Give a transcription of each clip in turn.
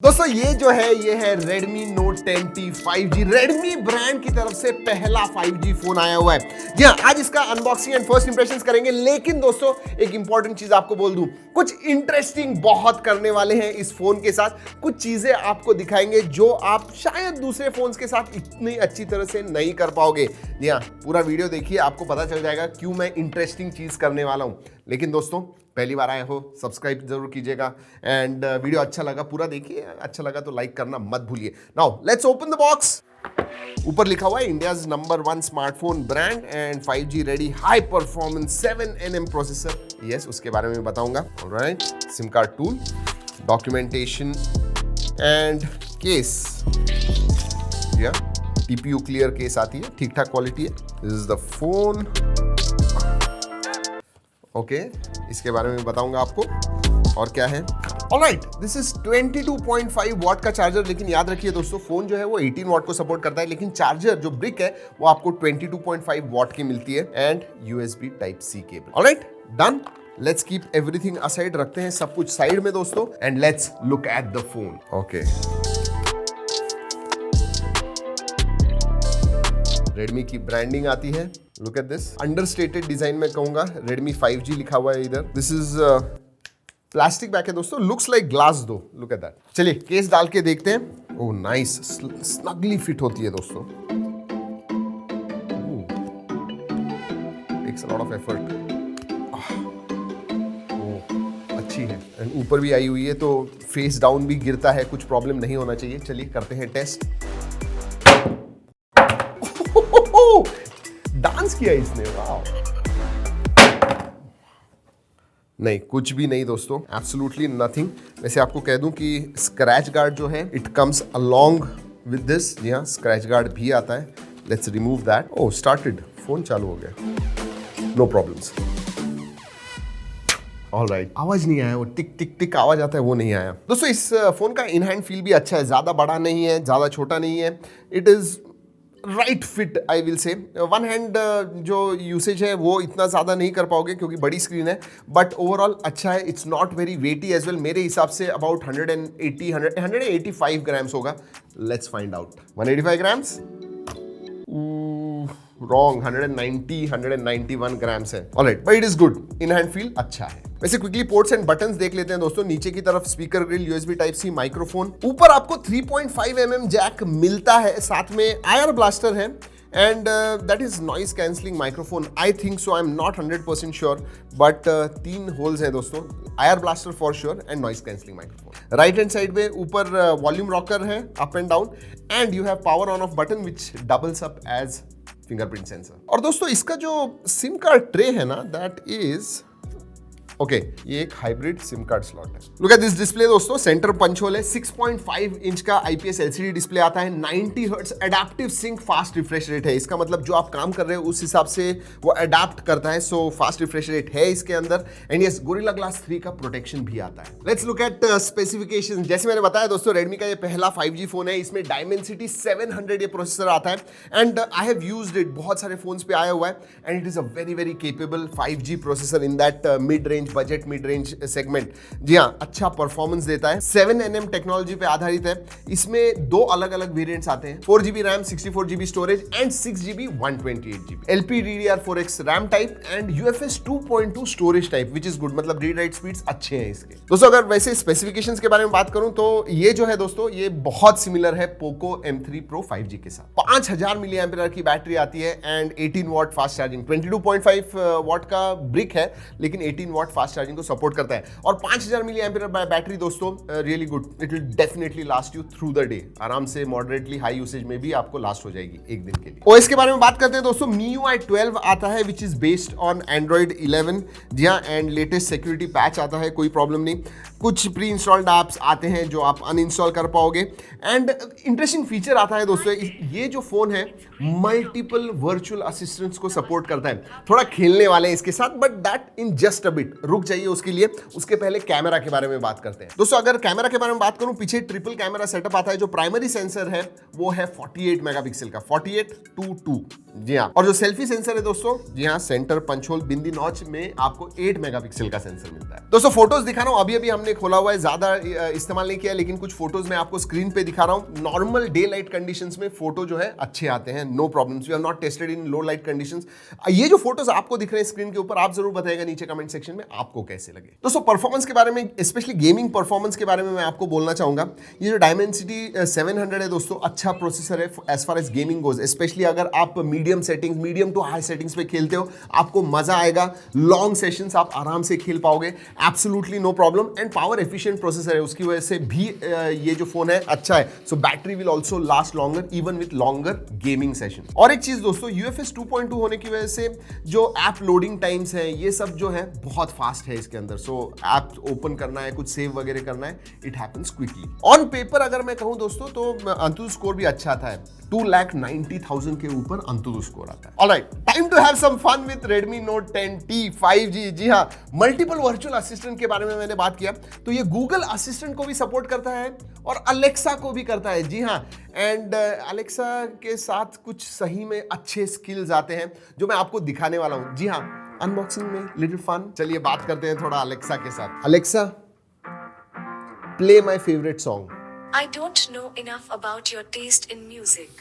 दोस्तों ये जो है ये है Redmi Note 10T 5G। Redmi brand की तरफ से पहला 5G फोन आया हुआ है। जी हाँ, आज इसका अनबॉक्सिंग एंड फर्स्ट इंप्रेशंस करेंगे। लेकिन दोस्तों एक इंपॉर्टेंट चीज आपको बोल दूं, कुछ इंटरेस्टिंग बहुत करने वाले हैं इस फोन के साथ। कुछ चीजें आपको दिखाएंगे जो आप शायद दूसरे फोन्स के साथ इतनी अच्छी तरह से नहीं कर पाओगे। जी हाँ, पूरा वीडियो देखिए, आपको पता चल जाएगा क्यों मैं इंटरेस्टिंग चीज करने वाला हूं। लेकिन दोस्तों पहली बार आए हो सब्सक्राइब जरूर कीजिएगा एंड वीडियो अच्छा लगा पूरा देखिए, अच्छा लगा तो लाइक करना मत भूलिए। Now let's open the box. ऊपर लिखा हुआ है India's number 1 smartphone brand and 5G ready high performance 7nm processor. Yes, उसके बारे में बताऊंगा। Alright, SIM card tool, documentation and case. या TPU क्लियर केस आती है, ठीक ठाक क्वालिटी है। This is the phone. Okay, इसके बारे में बताऊंगा आपको और क्या है। ऑलराइट, दिस इज 22.5 वॉट का चार्जर। लेकिन याद रखिए दोस्तों, फोन जो है वो 18 वॉट को सपोर्ट करता है, लेकिन चार्जर जो ब्रिक है वो आपको 22.5 वॉट की मिलती है and USB Type-C cable. Alright, done. Let's keep everything aside, रखते हैं सब कुछ साइड में दोस्तों and let's look at the phone. Okay, Redmi की ब्रांडिंग आती है। Look at this, understated design में कहूंगा। Redmi 5G लिखा हुआ है इधर। दिस इज प्लास्टिक बैक है दोस्तों, लुक्स लाइक ग्लास दो। Look at that. चलिए केस डाल के देखते हैं। ओह नाइस, स्नगली फिट होती है दोस्तों। Takes a lot of effort. अच्छी है एंड ऊपर भी आई हुई है तो फेस डाउन भी गिरता है, कुछ प्रॉब्लम नहीं होना चाहिए। चलिए करते हैं टेस्ट। डांस किया इसने, वाह। नहीं, कुछ भी नहीं दोस्तों, एब्सोल्युटली नथिंग। वैसे आपको कह दूं कि स्क्रैच गार्ड जो है it comes along with this. जी हाँ, स्क्रैच गार्ड भी आता है। Let's remove that. Oh, started, phone चालू हो गया, नो प्रॉब्लम्स। ऑलराइट, आवाज नहीं आया, वो टिक टिक टिक आवाज आता है वो नहीं आया। दोस्तों इस फोन का इन हैंड फील भी अच्छा है, ज्यादा बड़ा नहीं है, ज्यादा छोटा नहीं है। It is right fit I will say. One hand जो यूसेज है वो इतना ज़्यादा नहीं कर पाओगे क्योंकि बड़ी स्क्रीन है, बट ओवरऑल अच्छा है। It's not very weighty as well. मेरे हिसाब से अबाउट 185 ग्राम्स होगा। Let's find out. 185 grams? Wrong, 191 grams है। Alright, but it is good. In hand feel अच्छा है। वैसे क्विकली पोर्ट्स एंड बटन्स देख लेते हैं दोस्तों। नीचे की तरफ speaker grill, USB Type-C microphone. ऊपर आपको 3.5mm जैक मिलता है, साथ में IR ब्लास्टर है and that is noise cancelling microphone. I think so, I am not 100% sure, but 3 holes हैं दोस्तों। IR blaster for sure and noise cancelling microphone. Right hand side में ऊपर वॉल्यूम रॉकर है, up and down, and you have power on off button which doubles up as fingerprint sensor. और दोस्तों इसका जो SIM card tray है ना, that is okay, ये एक हाइब्रिड सिम कार्ड स्लॉट है। लुक एट दिस डिस्प्ले दोस्तों, सेंटर पंच होल है, 6.5 इंच का IPS LCD डिस्प्ले आता है, 90 hertz adaptive sync fast refresh rate है। इसका मतलब जो आप काम कर रहे हो उस हिसाब से वो अडेप्ट करता है, सो फास्ट रिफ्रेश रेट है इसके अंदर। एंड यस, गोरिल्ला ग्लास 3 का प्रोटेक्शन भी आता है। Let's look at specifications. जैसे मैंने बताया दोस्तों, Redmi का ये पहला 5G फोन है। इसमें Dimensity 700 ये प्रोसेसर आता है and I have used it, बहुत सारे फोन्स पे आया हुआ है and it is a very very capable 5G processor in that mid range budget, mid range segment. जी हाँ, अच्छा परफॉर्मेंस देता है। 7nm टेक्नोलॉजी पे आधारित है। इसमें 2 अलग अलग वेरिएंट्स आते हैं, 4GB RAM, 64GB storage and 6GB 128GB। LPDDR4X RAM type and UFS 2.2 storage type, which is good. मतलब रीड राइट स्पीड्स अच्छे हैं इसके। दोस्तों अगर वैसे स्पेसिफिकेशंस के बारे में बात करूं तो ये जो है दोस्तों, ये बहुत सिमिलर है पोको M3 Pro 5G के साथ। 5000 mAh की बैटरी आती है and 18 watt fast charging. 22.5 what का ब्रिक है, लेकिन 18 वॉट फास्ट चार्जिंग को सपोर्ट करता है। और 5000 mAh बैटरी दोस्तों, really good. It will definitely last you through the day. आराम से मॉडरेटली हाई यूसेज में भी आपको लास्ट हो जाएगी एक दिन के लिए। OS के बारे में बात करते हैं दोस्तों। MIUI 12 आता है which is based on Android 11। जी हाँ, एंड लेटेस्ट सिक्योरिटी पैच आता है, कोई प्रॉब्लम नहीं। कुछ प्री इंस्टॉल्ड ऐप्स आते हैं जो आप अनइंस्टॉल कर पाओगे एंड इंटरेस्टिंग फीचर आता है दोस्तों। ये जो फोन है मल्टीपल वर्चुअल असिस्टेंट्स को सपोर्ट करता है। थोड़ा खेलने वाले हैं इसके साथ, but that in just a bit. रुक जाइए उसके लिए, उसके पहले कैमरा के बारे में बात करते हैं। दोस्तों अगर कैमरा के बारे में बात करूं, पीछे ट्रिपल कैमरा सेटअप आता है। जो प्राइमरी सेंसर है वो है 48 मेगापिक्सल का, 48-2 जी हाँ। और जो सेल्फी सेंसर है दोस्तों, जी हाँ, सेंटर पंच होल बिंदी नॉच में आपको 8 मेगापिक्सल का सेंसर मिलता है। दोस्तों फोटोज दिखा रहा हूं, अभी हमने खोला हुआ है, ज्यादा इस्तेमाल नहीं किया, लेकिन कुछ फोटोज मैं आपको स्क्रीन पे दिखा रहा हूं। नॉर्मल डे लाइट कंडीशंस में फोटो जो है अच्छे आते हैं, no problems. We have not tested in low light conditions. ये जो फोटोज आपको दिख रहे हैं स्क्रीन के ऊपर, आप जरूर बताइएगा नीचे कमेंट सेक्शन में आपको कैसे लगे। दोस्तों परफॉर्मेंस के बारे में, स्पेशली गेमिंग परफॉर्मेंस के बारे में मैं आपको बोलना चाहूंगा। ये जो डायमेंसिटी 700 है दोस्तों, अच्छा प्रोसेसर है as far as gaming goes. Specially अगर आप medium settings, medium to high settings पे खेलते हो, आपको मजा आएगा। लॉन्ग सेशंस आप आराम से खेल पाओगे, absolutely no problem. And power efficient processor है, उसकी वजह से भी ये जो फोन है अच्छा है। सो battery will also last longer even with longer gaming session. और एक चीज दोस्तों, UFS 2.2 होने की वजह से जो ऐप लोडिंग टाइम्स है, ये सब जो है बहुत फास्ट है इसके अंदर। सो ऐप ओपन करना है, कुछ सेव वगैरह करना है, it happens quickly. On paper अगर मैं कहूं दोस्तों, तो अंतुतु स्कोर भी अच्छा आता है। 2,90,000 के ऊपर अंतुतु स्कोर आता है। Alright, time to have some fun with Redmi Note 10T 5G। जी हाँ, मल्टीपल वर्चुअल असिस्टेंट के बारे में मैंने बात किया, तो ये गूगल असिस्टेंट को भी सपोर्ट करता है और अलेक्सा को भी करता है। जी हाँ, एंड अलेक्सा के साथ कुछ सही में अच्छे स्किल्स आते हैं जो मैं आपको दिखाने वाला हूं। जी हाँ, अनबॉक्सिंग में लिटिल फन। चलिए बात करते हैं थोड़ा अलेक्सा के साथ। Alexa, play my favourite song. I don't know enough about your taste in music.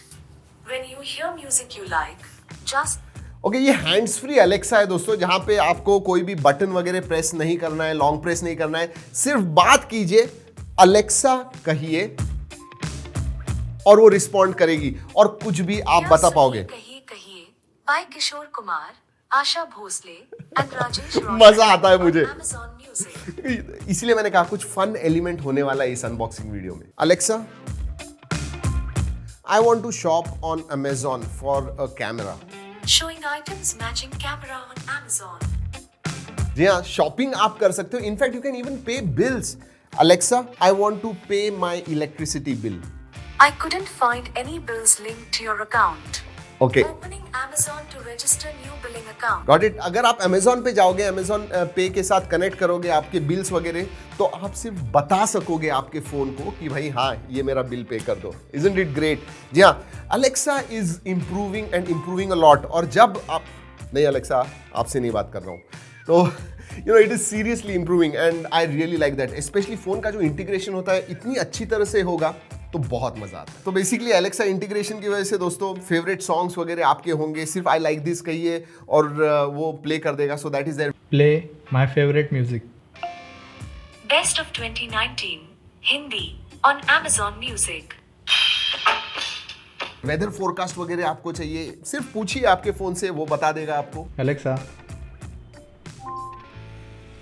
When you hear music you like, just okay, ये हैंड्स फ्री अलेक्सा है दोस्तों, जहां पे आपको कोई भी बटन वगैरह प्रेस नहीं करना है, लॉन्ग प्रेस नहीं करना है, सिर्फ बात कीजिए, अलेक्सा कहिए और वो रिस्पॉन्ड करेगी और कुछ भी आप बता पाओगे। कहिए बाय किशोर कुमार, आशा भोसले एंड राजेश रॉय। मजा आता है मुझे, Amazon Music। इसलिए मैंने कहा कुछ फन एलिमेंट होने वाला है इस अनबॉक्सिंग वीडियो में। Alexa, I want to shop on Amazon for a camera. Showing items matching camera on Amazon. जी हाँ, शॉपिंग आप कर सकते हो। इनफैक्ट यू कैन इवन पे bills. Alexa, I want to pay my electricity bill. I couldn't find any bills linked to your account. Okay. Opening Amazon to register new billing account. Got it? अगर आप Amazon पे जाओगे, Amazon पे के साथ connect करोगे आपके bills वगैरह, तो आप सिर्फ बता सकोगे आपके फोन को कि भाई हाँ, ये मेरा बिल पे कर दो। Isn't it great? जी हाँ, Alexa is improving and improving a lot। और जब आप, नहीं Alexa, आपसे नहीं बात कर रहा हूँ, तो you know it is seriously improving and I really like that। especially phone का जो इंटीग्रेशन होता है इतनी अच्छी तरह से होगा तो बहुत मजा आता है। तो बेसिकली अलेक्सा इंटीग्रेशन की वजह से दोस्तों फेवरेट सॉन्ग्स वगैरह आपके होंगे, सिर्फ आई लाइक दिस कहिए और वो प्ले कर देगा। So that is there. Play my favourite music. Best of 2019 Hindi on Amazon Music। Weather forecast वगैरह आपको चाहिए, सिर्फ पूछिए आपके फोन से, वो बता देगा आपको। Alexa,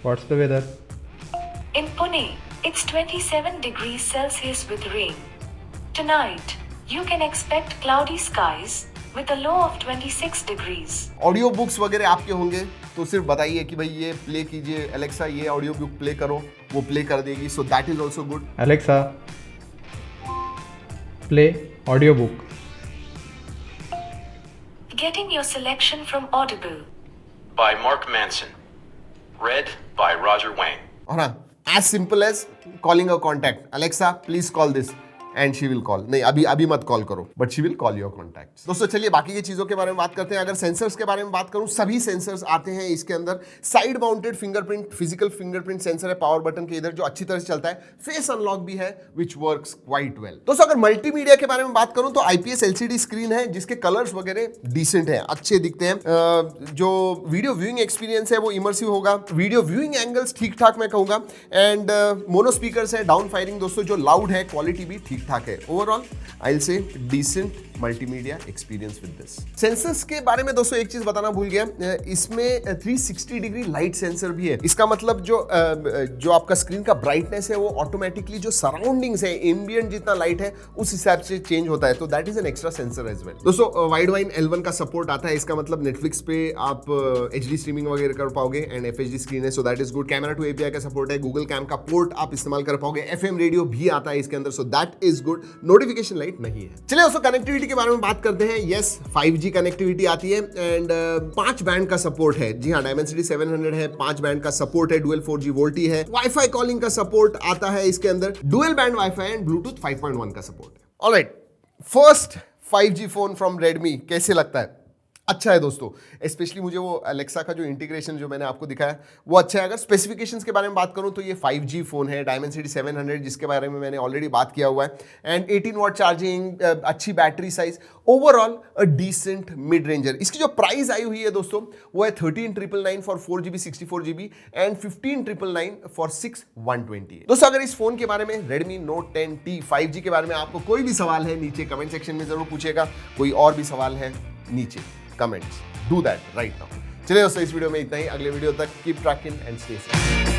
what's the weather? In Pune, it's 27 degrees Celsius with rain. Tonight, you can expect cloudy skies with a low of 26 degrees. Audio books वगैरह आपके होंगे, तो सिर्फ बताइए कि भाई ये प्ले कीजिए, अलेक्सा ये ऑडियो बुक प्ले करो, वो प्ले कर देगी। सो that is also good. Alexa, play audio book. Getting your selection from Audible. By Mark Manson. Read by Roger Wang. और हाँ, as simple as calling a contact. Alexa, please call this. And she will call. नहीं, अभी मत call करो, but she will call your contacts. दोस्तों चलिए बाकी की चीजों के बारे में बात करते हैं। अगर सेंसर्स के बारे में बात करूं, सभी सेंसर्स आते हैं इसके अंदर। Side mounted fingerprint, physical fingerprint sensor है पावर बटन के इधर जो अच्छी तरह से चलता है। फेस अनलॉक भी है विच वर्क्स क्वाइट वेल। दोस्तों अगर मल्टीमीडिया के बारे में बात करूं तो IPS LCD स्क्रीन है जिसके कलर्स वगैरह डिसेंट है, अच्छे दिखते हैं। जो वीडियो व्यूइंग एक्सपीरियंस है वो इमर्सिव होगा। वीडियो व्यूइंग एंगल्स ठीक ठाक मैं कहूंगा। एंड मोनो स्पीकर्स है, डाउन फायरिंग दोस्तों जो लाउड है, क्वालिटी भी ठीक ठाक है। Overall I'll say decent multimedia experience with this। Sensors के बारे में दोस्तों एक चीज बताना भूल गया, इसमें 360 डिग्री लाइट सेंसर भी है। इसका मतलब जो आपका स्क्रीन का ब्राइटनेस है वो ऑटोमेटिकली जो सराउंडिंग्स है, एम्बिएंट जितना लाइट है उस हिसाब से चेंज होता है। तो that is an extra sensor as well. दोस्तों वाइड वाइन L1 का सपोर्ट आता है, इसका मतलब नेटफ्लिक्स पे आप HD स्ट्रीमिंग वगैरह कर पाओगे एंड FHD स्क्रीन है, so that is good. Camera two API का सपोर्ट है, गूगल कैम का पोर्ट आप इस्तेमाल कर पाओगे। FM रेडियो भी आता है इसके अंदर, सो that is is good, notification light नहीं है। चलिए दोस्तों कनेक्टिविटी के बारे में बात करते हैं। यस 5G कनेक्टिविटी आती है एंड 5 बैंड का सपोर्ट है। जी हाँ, डायमेंसिटी 700 है, 5 बैंड का सपोर्ट है, डुअल 4G वोल्टी है, वाईफाई कॉलिंग का सपोर्ट आता है इसके अंदर, dual band wifi and Bluetooth 5.1 का सपोर्ट है। Alright, first 5G phone from Redmi कैसे लगता है? अच्छा है दोस्तों, स्पेशली मुझे वो अलेक्सा का जो इंटीग्रेशन जो मैंने आपको दिखाया वो अच्छा है। अगर स्पेसिफिकेशंस के बारे में बात करूं तो ये 5G फोन है, डायमेंसिटी 700 जिसके बारे में मैंने ऑलरेडी बात किया हुआ है, एंड 18 वाट चार्जिंग, अच्छी battery size, overall a decent mid ranger. इसकी जो प्राइस आई हुई है दोस्तों वो है 13,999 for 4GB 64GB and 15,999 for 6/128। दोस्तों अगर इस फोन के बारे में Redmi Note 10T 5G के बारे में आपको कोई भी सवाल है नीचे कमेंट सेक्शन में जरूर पूछेगा। कोई और भी सवाल है नीचे comments, do that right now. चलिए दोस्तों इस वीडियो में इतना ही, अगले वीडियो तक keep trekking and stay safe.